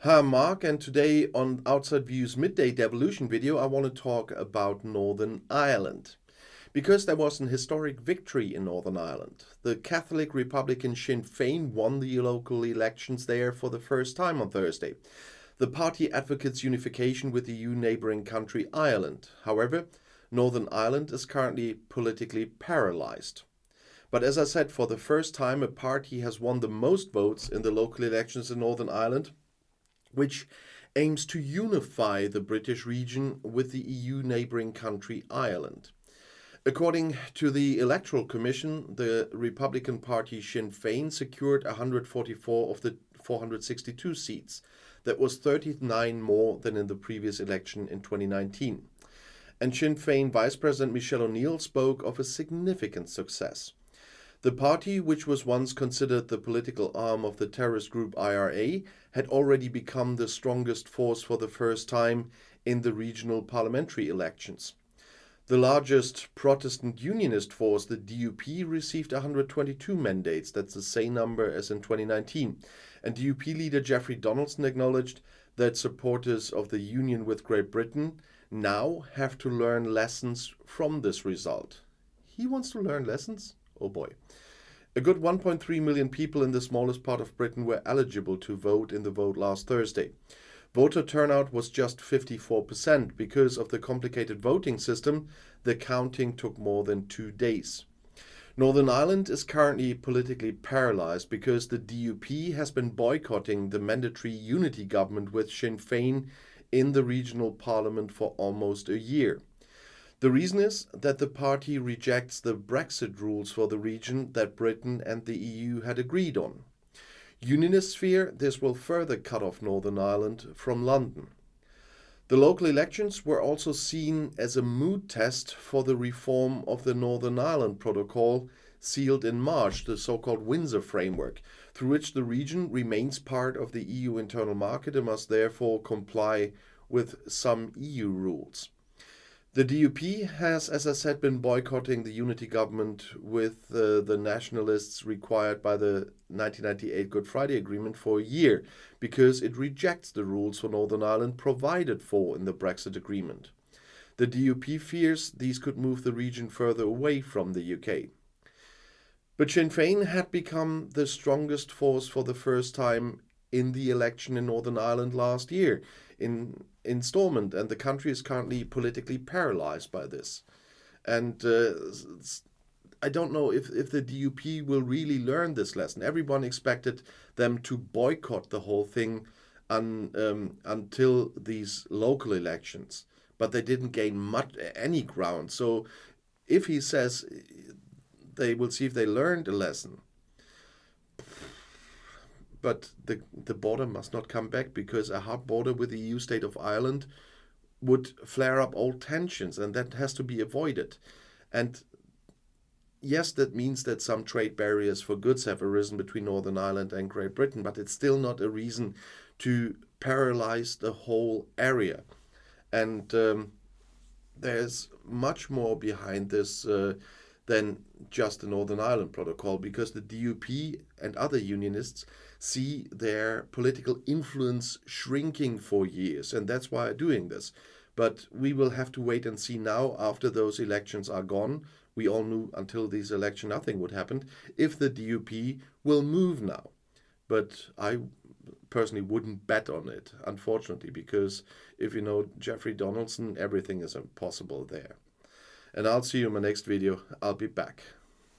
Hi, I'm Mark, and today on Outside View's Midday Devolution video, I want to talk about Northern Ireland. Because there was an historic victory in Northern Ireland. The Catholic Republican Sinn Fein won the local elections there for the first time on Thursday. The party advocates unification with the EU neighbouring country Ireland. However, Northern Ireland is currently politically paralysed. But as I said, for the first time, a party has won the most votes in the local elections in Northern Ireland, which aims to unify the British region with the EU neighbouring country Ireland. According to the Electoral Commission, the Republican Party Sinn Fein secured 144 of the 462 seats. That was 39 more than in the previous election in 2019. And Sinn Fein Vice President Michelle O'Neill spoke of a significant success. The party, which was once considered the political arm of the terrorist group IRA, had already become the strongest force for the first time in the regional parliamentary elections. The largest Protestant unionist force, the DUP, received 122 mandates. That's the same number as in 2019. And DUP leader Jeffrey Donaldson acknowledged that supporters of the union with Great Britain now have to learn lessons from this result. He wants to learn lessons? Oh boy. A good 1.3 million people in the smallest part of Britain were eligible to vote in the vote last Thursday. Voter turnout was just 54%. Because of the complicated voting system, the counting took more than 2 days. Northern Ireland is currently politically paralysed because the DUP has been boycotting the mandatory unity government with Sinn Féin in the regional parliament for almost a year. The reason is that the party rejects the Brexit rules for the region that Britain and the EU had agreed on. Unionists fear this will further cut off Northern Ireland from London. The local elections were also seen as a mood test for the reform of the Northern Ireland Protocol sealed in March, the so-called Windsor Framework, through which the region remains part of the EU internal market and must therefore comply with some EU rules. The DUP has, as I said, been boycotting the unity government with the nationalists required by the 1998 Good Friday Agreement for a year because it rejects the rules for Northern Ireland provided for in the Brexit agreement. The DUP fears these could move the region further away from the UK. But Sinn Féin had become the strongest force for the first time in the election in Northern Ireland last year in Stormont, and the country is currently politically paralysed by this. And I don't know if the DUP will really learn this lesson. Everyone expected them to boycott the whole thing until these local elections, but they didn't gain any ground. So if he says they will see if they learned a lesson, but the border must not come back because a hard border with the EU state of Ireland would flare up old tensions, and that has to be avoided. And yes, that means that some trade barriers for goods have arisen between Northern Ireland and Great Britain, but it's still not a reason to paralyze the whole area. And there's much more behind this than just the Northern Ireland Protocol, because the DUP and other unionists see their political influence shrinking for years, and that's why they're doing this. But we will have to wait and see now, after those elections are gone. We all knew until these elections nothing would happen, if the DUP will move now. But I personally wouldn't bet on it, unfortunately, because if you know Jeffrey Donaldson, everything is impossible there. And I'll see you in my next video. I'll be back.